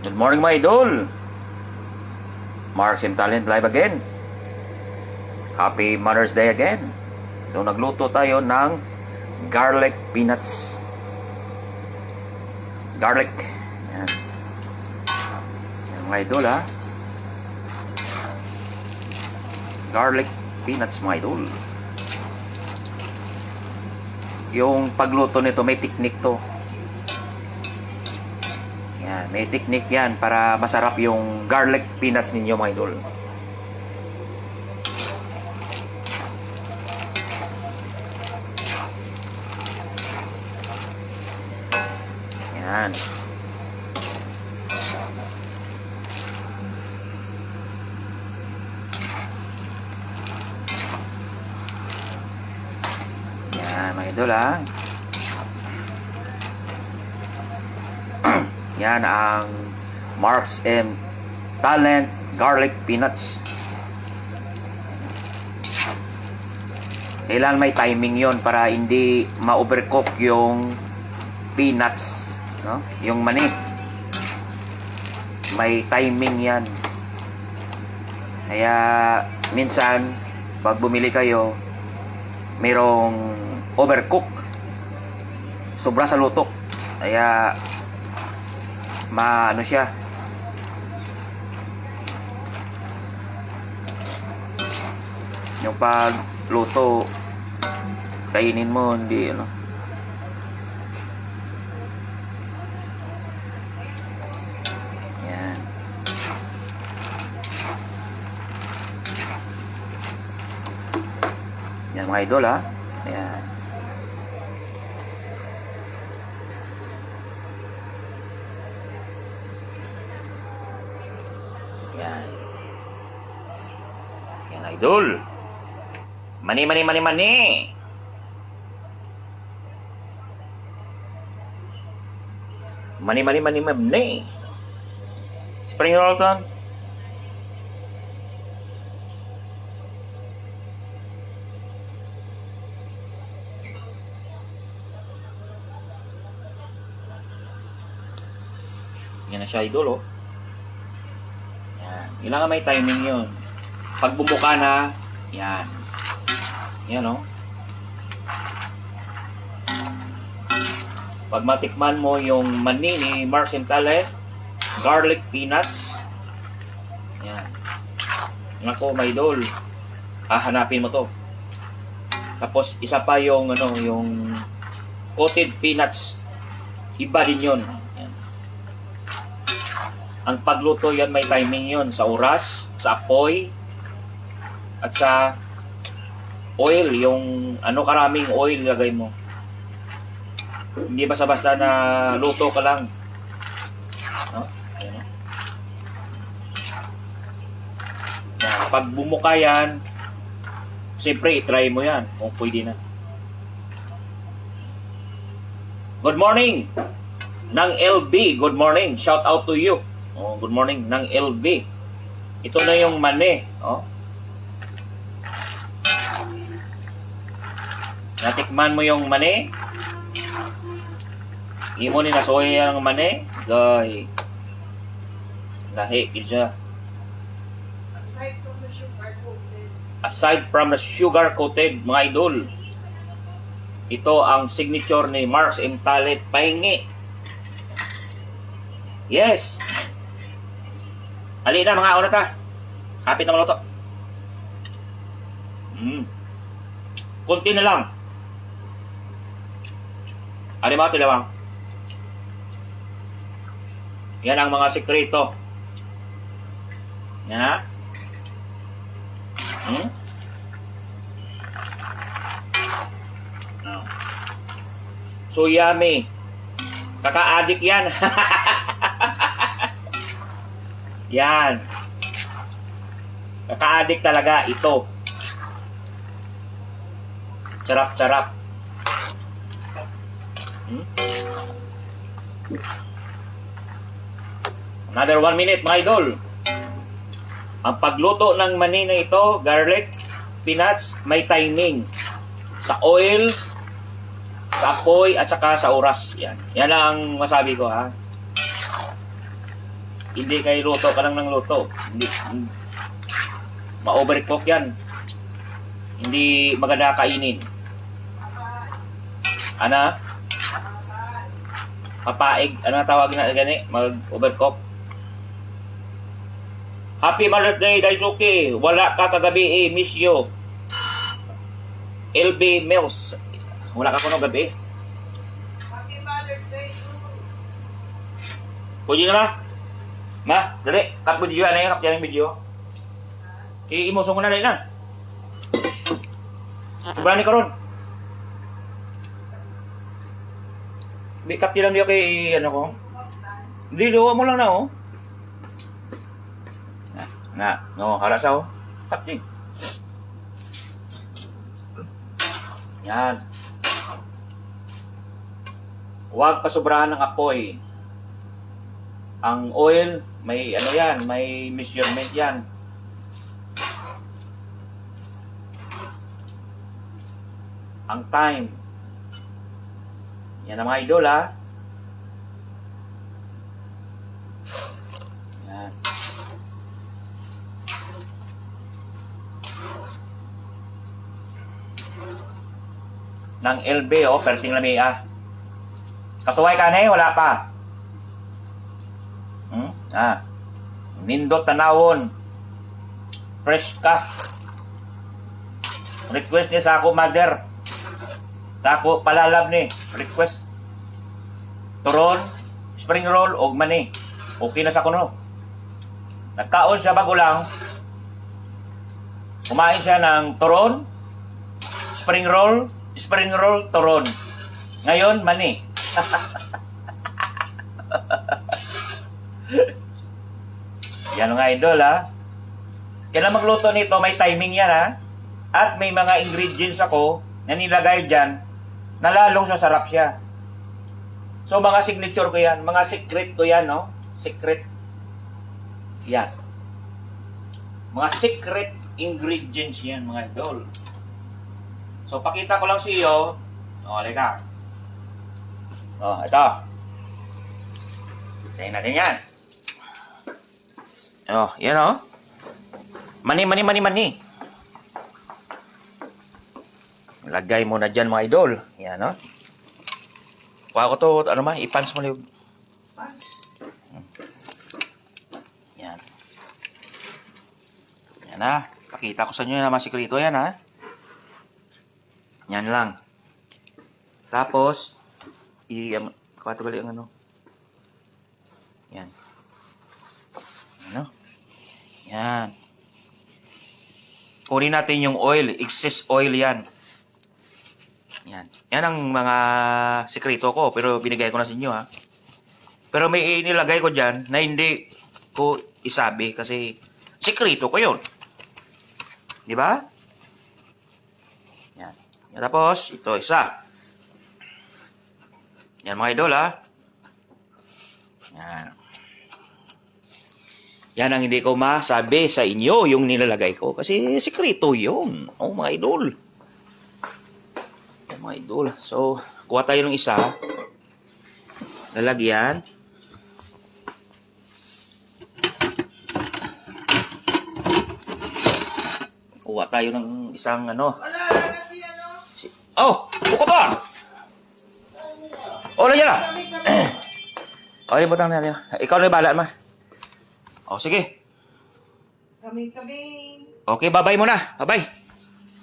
Good morning mga idol. Marks and Talent live again. Happy Mother's Day again. So nagluto tayo ng garlic peanuts. Garlic. Yan. Yan mga idol ha. Garlic peanuts mga idol. Yung pagluto nito may technique to. Yan, may technique yan para masarap yung garlic peanuts ninyo mga idol. Yan. Yan mga idol ha. Yan ang Marks and Talent garlic peanuts. Kailangan may timing yon para hindi ma-overcook yung peanuts, no? Yung mani. May timing yan. Kaya minsan pag bumili kayo, mayroong overcook. Sobra sa luto. Kaya maano siya, yung pagluto kainin mo hindi ano. Yan. Yan mga idol ha. Yan. Yan. Yan idol. Mani. Mani. Spring roll ton. Yan na siya idol oh. Kailangan may timing yun. Pag bumuka na, yan. Yan o. Pag matikman mo yung mani ni Marks and Talent, garlic peanuts, yan. Nako, may idol. Hanapin mo to. Tapos, isa pa yung, yung coated peanuts. Iba din yun. Ang pagluto yan may timing yon sa oras, sa apoy, at sa oil, yung karaming oil lagay mo. Hindi basta-basta na luto ka lang. No? Ayun. Pag bumuka yan, siyempre itry mo yan kung pwede na. Good morning! Ng LB, good morning. Shout out to you. Oh, good morning ng LB. Ito na yung mani, oh. Natikman mo yung mani? Imo ni nasoy ang mani? Goy. Lahi siya. Aside from the sugar coated, mga idol. Ito ang signature ni Marks and Talent pahingi. Yes. Ali na mga una ta. Kapit na maluto. Kunti na lang. Ali mga tilawang. Yan ang mga sekreto. Yan ha. So yummy. Kaka-addict yan. Yan. Kaka-addict talaga ito. Sarap-sarap. Another 1 minute mga idol. Ang pagluto ng mani na ito, garlic peanuts, may timing. Sa oil, sa apoy, at saka sa oras. Yan. Yan lang ang masabi ko ha. hindi kay luto ka lang ng luto. Hindi, ma-overcook yan. Hindi maganda kainin. Ana? Papaig. Ano tawag na gani? Mag-overcook. Happy Mother's Day, Daisuke. Wala ka kagabi Miss you. LB Mills. Wala ka kuno gabi. Happy Mother's Day too. Pwede na ma? Ma, dali. Cut video yan na yun. Cut yan yung video. I-imosong mo na rin na. Sobrang ni karon. May cut lang niya kay ano ko. Hindi, luwa mo lang na oh. No, haras ako. Cut din. Yan. Huwag pasobrahan ng apoy. Ang oil, may ano yan, may measurement yan. Ang time. Yan ang mga idol ha. Yan. Ng LB oh, perting lami ah. Kasuway ka na wala pa. Nindot tanawon. Fresh ka. Request ni sa ako mother. Sa ako palalab ni. Request. Turon, spring roll, og mani. Okay na sa kuno. Nagkaon siya bago lang. Kumain siya ng turon, spring roll, turon. Ngayon, mani. Yan mga idol ha. Kaya magluto nito, may timing yan ha. At may mga ingredients ako na nilagay dyan na lalong sasarap siya. So mga signature ko yan, mga secret ko yan, no? Secret. Yan. Mga secret ingredients yan mga idol. So pakita ko lang sa iyo. O, halika. O, ito. Sayin natin yan. O, yan o. Mani. Lagay mo na dyan mga idol. Yan o. Kuha ko to, ano ma, ipans mo liw. Yan. Yan ha. Pakita ko sa inyo na mga sikrito yan ha. Yan lang. Tapos, kuha to gali ang ano. Yan. Ano? Yan. Kunin natin yung oil. Excess oil yan. Yan. Yan ang mga sekreto ko. Pero binigay ko na sa inyo ha. Pero may inilagay ko dyan na hindi ko isabi. Kasi sekreto ko yun. Diba? Yan. Yan. Tapos, ito isa. Yan mga idol ha. Yan. Yan ang hindi ko masabi sa inyo, yung nilalagay ko. Kasi sekreto yun. Oh, mga idol. Oh, mga idol. So, kuha tayo ng isa. Lalagyan. Kuha tayo ng isang ano. Wala na si ano. Oh! Bukod ba? Oh, lagyan na. Oh, butang na. Ikaw na yung bahala, ma. Oh, sige. Kami. Okay, bye-bye muna. Bye-bye.